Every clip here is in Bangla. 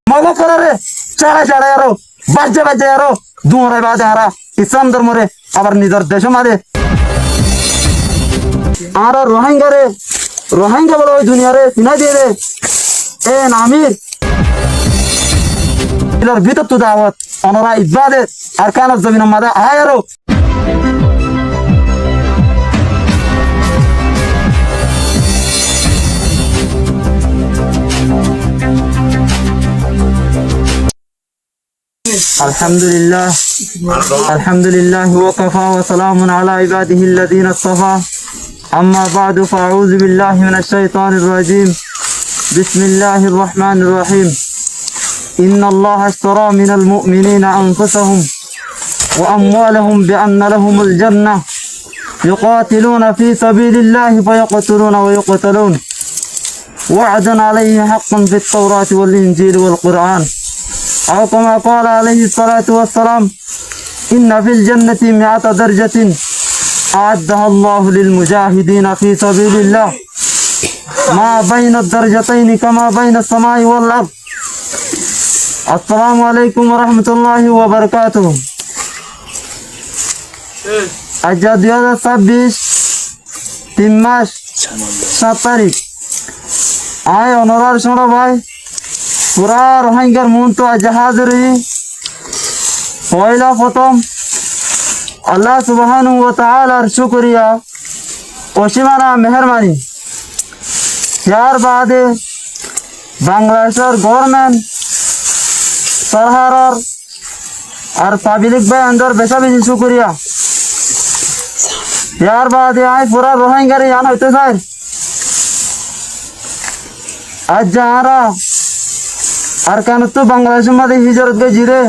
মজা করে রে চাড়াই চাড়াই আরো বাজে বাজে আরো দুমরে বাদে হারা ইসলাম ধর্মরে আবার নিজের দেশ মাদে আর রোহিঙ্গা বলে ওই দুনিয়ারে চিনাই দিয়ে দে এ নামির এলার ভিতর তো দাওয়াত অনরা ইবাদে আর কানার জমিন মাদে আয় আরো Alhamdulillah wa kafa wa salamun ala ibadihi alladhina istafa amma ba'du fa'udhu billahi minash shaitanir rajim bismillahir rahmanir rahim inna allaha ashtara minal mu'minina anfusahum wa amwalahum bi anna lahumul jannah yuqatiluna fi sabilillahi fayaqtuluna wa yuqtalun wa'dan alayhi haqqan fit tawrati wal injili wal qur'an أو كما قال عليه الصلاة والسلام إن في الجنة 100 درجة أعدها الله للمجاهدين في سبيل الله ما بين الدرجتين كما بين السماء والأرض السلام عليكم ورحمة الله وبركاته আজ 2026 3 মাস 7 তারিখ আয় অনরার ছোট ভাই পুরা রোহিঙ্গার মন তো জাহাজেরই পয়লা প্রথম আল্লাহ সুবহানাহু ওয়া তাআলার শুকরিয়া অসীমানা মেহেরবানি यार বাদে বাংলাদেশের গভর্নমেন্ট সরকার আর পাবলিক ভাই আন্দার বেশা বেশি শুকরিয়া यार বাদে আই পুরা রোহিঙ্গার ইয়ান হইতে স্যার আজ যারা আর কেন তো বাংলাদেশের মধ্যে হিজরত গে জিরে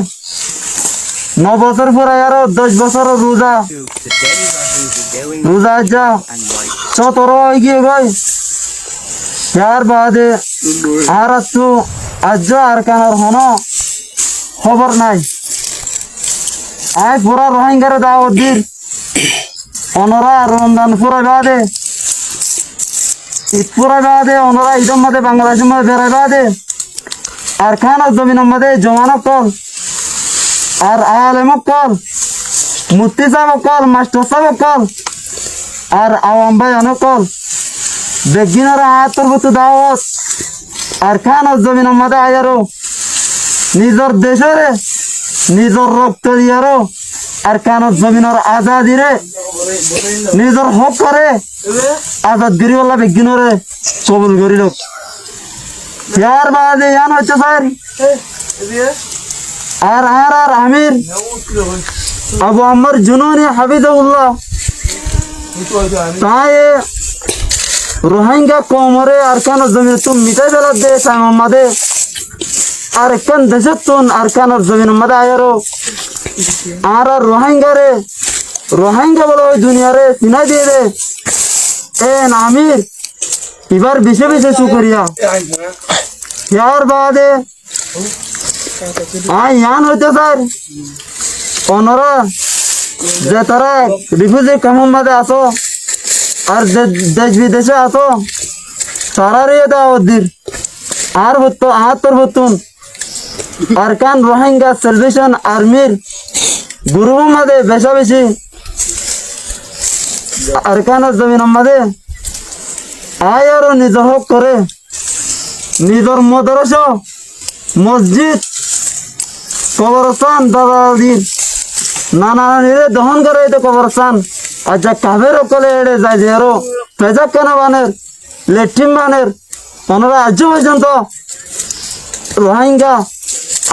9 বছর পরে আরো 10 বছর রোজা যা 17 হয়ে গিয়ে গই यार বাদে আর তো আজ আর কেন হনো খবর নাই আই পুরা রোহিঙ্গার দাওয়াত দির অনরা রমজান পুরা বাদে ঈদ পুরা বাদে অনরা ঈদের মধ্যে বাংলাদেশের মধ্যে বেড়াই বাদে আর খানার জমিনের মধ্যে জমানো কল আর আলেম কল মুফতি সাহেব কল মাস্টার সাহেব কল আর আওয়াম ভাই কল বেগিনারা আতর বতু দাওয়াত আর খানার জমিনের মধ্যে আয়ারো নিজের দেশরে নিজের রক্ত দিয়ারো আর খানার জমিনের আজাদি রে নিজের হক করে আজাদ গিরিওয়ালা বেগিনরে কবুল করিল यार বাদে ইয়ান হচ্ছে স্যার আর আমির আবু আম্মর জুনুনি হাফিজাহুল্লাহ তাই রোহিঙ্গা কমরে আর কেন জমিন তুম মিটাই বেলা দে আমাদের আর কেন দেশে তুন আর কেন জমিন মাদে আয়ারো আর রোহিঙ্গা বলে ওই দুনিয়ারে চিনাই দিয়ে দে এ আমির এবার বেশি বেশি শুকরিয়া यार বাদে আই ইয়ান হইতে স্যার অনরা যে তারা রিফিউজি ক্যাম্পের মধ্যে আসো আর দেশ বিদেশে আসো তারারই দাওয়াত দির আর হতো আহাত্তর হতুন আর কান রোহিঙ্গা সেলভেশন আর্মির গ্রুপের মধ্যে বেশা বেশি আর কানের জমিনের মধ্যে আয় আরো নিজ হক করে নিজের মাদ্রাসা মসজিদ কবরস্থান দাদাদির নানা নানিরে দহন করে তো কবরস্থান আর যা কাবের কলে এড়ে যায় যে আরো পেজাক কেন বানের লেট্রিন বানের ওনারা আজ পর্যন্ত রোহিঙ্গা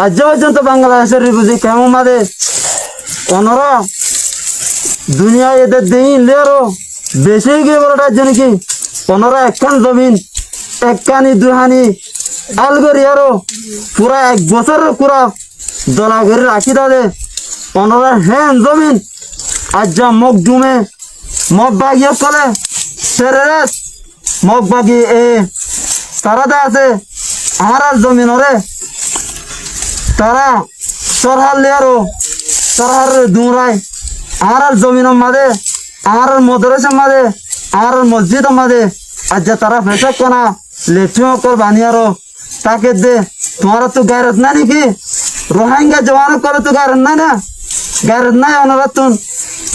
আজ পর্যন্ত বাংলাদেশের রিফিউজি কেমন মাদে ওনারা দুনিয়া এদের দিন লেরো বেশি গিয়ে বলাটার জন্য কি ওনারা একখান জমিন একখানি দুহানি আলগরি আরো পুরা 1 বছর পুরা দলা করে রাখি দাদে ওনারা হ্যান জমিন আজ যা মগ ডুমে মগ বাগিয়ে চলে সেরেস মগ বাগি এ তারাদা আছে আর জমিন ওরে তারা সরহার লিয়ারো সরহার দুমরাই আর জমিনের মাঝে আর মদরসার মাঝে আর মসজিদের মাঝে আজ তারা ফেসক কোনা লেট্রিন কর বানিয়ারো তাকে দে তোমার তো গায়রত না নাকি? রোহিঙ্গা জওয়ান করে তো গায়রত নাই না? গায়রত নাই ওনারা তুন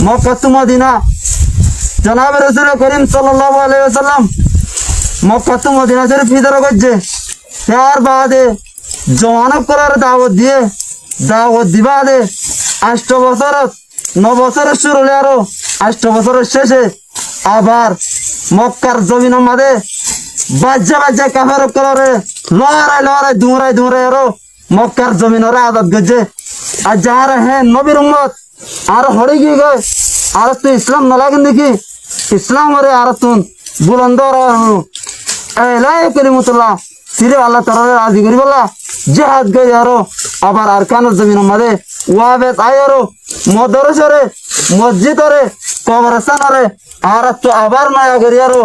মক্কা তু মদিনা জনাব রাসূল করিম সাল্লাল্লাহু আলাইহি ওয়াসাল্লাম মক্কা তু মদিনা শরীফ ভিতরে গজ্জে তার বাদে জওয়ান করার দাওয়াত দিবা দে 8 বছর 9 বছরের শুরু হলে আরো 8 বছরের শেষে আবার মক্কার জমিনের মাঝে বাজ্যা কাফের করে লড়াই দৌড়াই আরো মক্কার জমিনরে আজাদ গেছে আর যারা হ্যাঁ নবীর উম্মত আর হরে গিয়ে গে আর তো ইসলাম না লাগেন দেখি ইসলাম হরে আর তুন বুলন্দ করিমতুল্লাহ সিরে আল্লাহ তাআলা রাজি করি বললা জিহাদ গই আরো আবার আরকানের জমিনের মাঝে ওয়াবেত আয়রো মদরসরে মসজিদরে কবরস্থানরে আর তো আবার নয়া করি আরো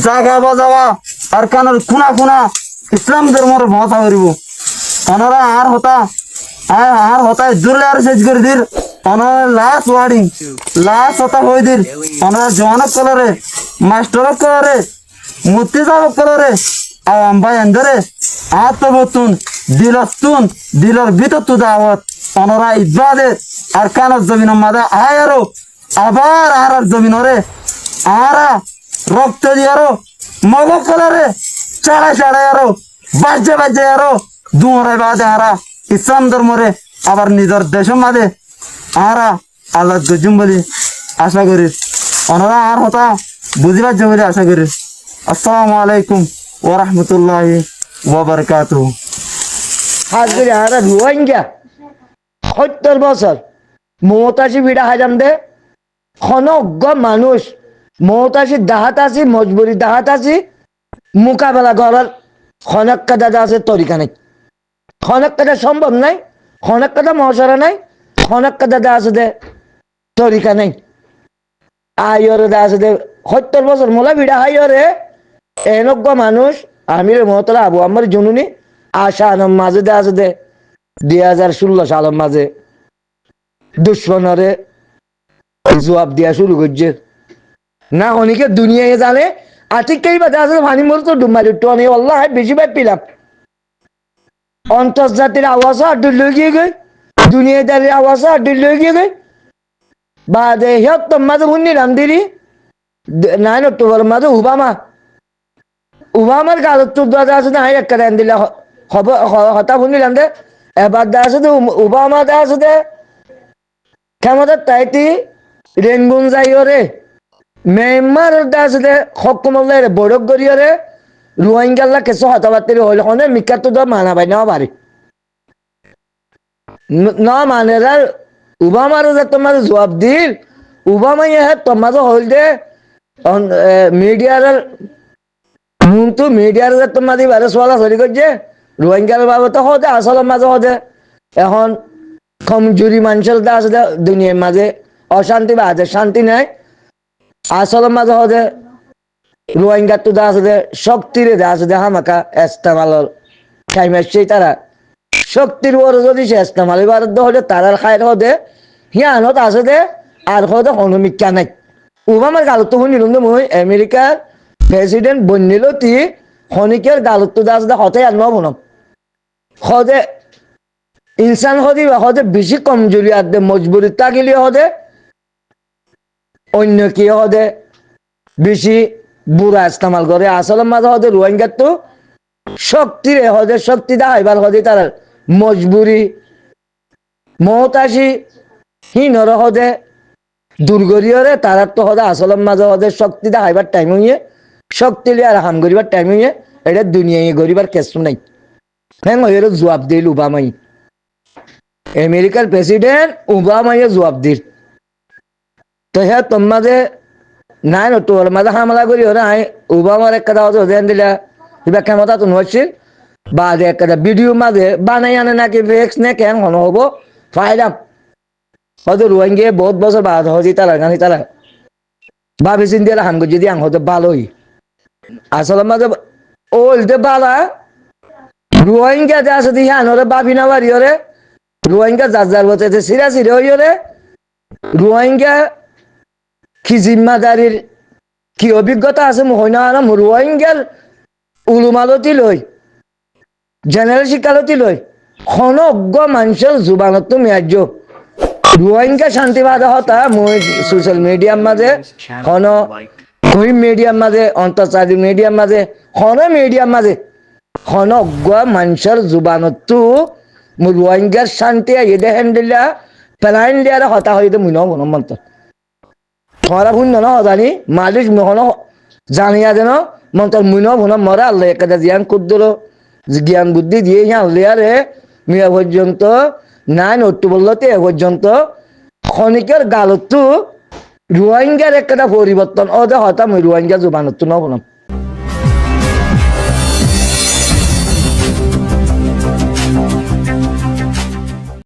জাগা বাজাওয়া আরকানের খুনা ইসলাম ধর্মের ভাষা করিব ওনারা আর হতা জুরলে আর শেষ করে দির ওনারা লাস্ট ওয়ার্ডিং লাস্ট হতা হয়ে দির ওনারা জওয়ানক কলরে মাস্টারক কলরে মূর্তি যাবক কলরে আওয়াম ভাই এন্দরে আত্মবতুন দিলর ভিতর তু দাওয়াত ওনারা ইবাদে আরকানের জমিনের মাঝে আয়ারো আবার আর জমিনরে আরা রক্ত দিয়ারো মগ কলরে চাড়াই আরো বাজে আরো দুয়ারে বাদে আরা ইসলাম ধর্মরে আবার নিজের দেশের মাঝে আরা আল্লাহ গজুম বলি আশা করি ওনারা আর হতা বুঝিবার বলে আশা করি আসসালামু আলাইকুম ওয়া রাহমাতুল্লাহি ওয়া বারাকাতুহু হাজরে হারা রোহিঙ্গা ৭০ বছর মমতাসী বিড়া হাজাম দে খনজ্ঞ মানুষ মমতাসী দাহাত আছি মজবুরি দাহাত আছি মোকাবেলা করার খনক্কা দাদা আছে তরিকা নেই খনক্কাটা সম্ভব নাই খনক্কাটা মহাসারা নাই খনক্কা দাদা আছে দে তরিকা নেই আয়রে দা আছে দে ৭০ বছর মোলা বিড়া হাইরে এনেজ্ঞ মানুষ আমির মহতলা আবু আমার জনুনি আশা আনম মাঝে দে আছে দে 2016 সালের মাঝে দুশ্মনরে জবাব দিয়া শুরু করছে না অনেকে দুনিয়ায় জানে আতিকই বাদে আছে পানি মরতো ডুমারি টনি আল্লাহ বেশি ভাই পিলাম অন্তর্জাতির আওয়াজ আড্ডি লই গিয়ে গই দুনিয়াদারির আওয়াজ আড্ডি লই গিয়ে গই বাদে হিয়ত মাঝে শুনিলাম দিরি 9 অক্টোবর মাঝে ওবামার গালত চোদ্দ আছে না একটা দেন দিলে হতা শুনিলাম দে এবার দে আছে ওবামা দে আছে দে ক্ষমতার তাইতি রেনগুন যাইরে মেম্বার দে আছে দে হকুমল্লা রে বড়ক গরিয়রে রোহিঙ্গাল্লা কেসো হতাবাত্তির হইল হনে মিকার তো মানা বাই না পারি না মানে ওবামার যে তোমার জবাব দিল ওবামাই তোমার হইল দে মিডিয়ার তো মিডিয়ার যে তোমার দিবারে সোয়ালা চলি করছে রোহিঙ্গার বাবদ হদে আসলের মাঝে হদে এখন কমজোরি মানুষের আছে দুনিয়ার মাঝে অশান্তি বা আছে শান্তি নাই আসলের মাঝে হদে রোহিঙ্গার তো আছে দে শক্তিরে দে আছে দে হামাকা এস্তেমালর খাইমাসছেই তারা শক্তির বড় যদি সে এস্তেমাল এবার হলে তারার খায়ের হদে হিয়ানত আছে দে আর হদে হনুমিকা নাই ওবামার গালত শুনিলাম দে মই আমেরিকার প্রেসিডেন্ট বন্যিল তি খনিকের গালত আছে দে হতে আর নবনম হদে ইনসান হদে বেশি কমজোরি আর দে মজবুরি তাগিলি হদে অন্য কি হদে বেশি বুড়া ইস্তেমাল করে আসলের মাঝে হদে রোহিঙ্গার তো শক্তিরে হদে শক্তি দেখাইবার হদে তার মজবুরি মহতাসী হীনর হদে দুর্গরীয়রে তার তো হদে আসলের মাঝে হদে শক্তি দেখাইবার টাইম হইয়ে শক্তি লিয়ে আর হাম করিবার টাইম হইয়ে এটা দুনিয়ায় গরিবার কেসু নাই হ্যাঁ ওর জবাব দিল ওবামাই আমেরিকার প্রেসিডেন্ট ওবামাইয়ে জবাব দিল তো হ্যাঁ তোমার যে নাই তোর মাঝে হামলা করি ওরা ওবামার একটা দাওয়াত দেন দিলা কিবা ক্ষমতা তো নছিল বা একটা ভিডিও মাঝে বানাই আনে নাকি ভেক্স নে কেন হন হবো ফাইলাম হয়তো রোহিঙ্গা বহুত বছর বাদ হজি তারা গানি তারা ভাবি চিন্তি হাম করে যদি আং হতে ভালোই আসলে মাঝে ওলতে বালা রোহিঙ্গা যে আছে দিয়ে আনরে ভাবি না বাড়ি ওরে রোহিঙ্গা যার বলতে সিরা হই ওরে রোহিঙ্গা কি জিম্মাদারির কি অভিজ্ঞতা আছে হয় না রোহিঙ্গার উলুমালতি লই জেনারেল শিক্ষালতি লই খন অজ্ঞ মানুষের জুবানত মেয়ার্য রোহিঙ্গা শান্তিবাদ হতা মই সোশ্যাল মিডিয়ার মাঝে খন কই মিডিয়ার মাঝে অন্তর্জাতিক মিডিয়ার মাঝে খন মিডিয়ার মাঝে খন অজ্ঞ মানুষের জুবানত রোহিঙ্গার শান্তি এদে হ্যান্ডেলা প্লাইন দিয়ার হতা হইতে মুন মন্ত তোরা শুন না জানি মালিক মহন জানিয়া যেন মন্তর মুন ভুন মরা আল্লাহ একটা জ্ঞান কুদ্দল জ্ঞান বুদ্ধি দিয়ে আল্লাহরে মিয়া পর্যন্ত নাইন অট্টু বলতে এ পর্যন্ত খনিকের গালতো রোহিঙ্গার একটা পরিবর্তন ওদের হতাম রোহিঙ্গা জুবানত ন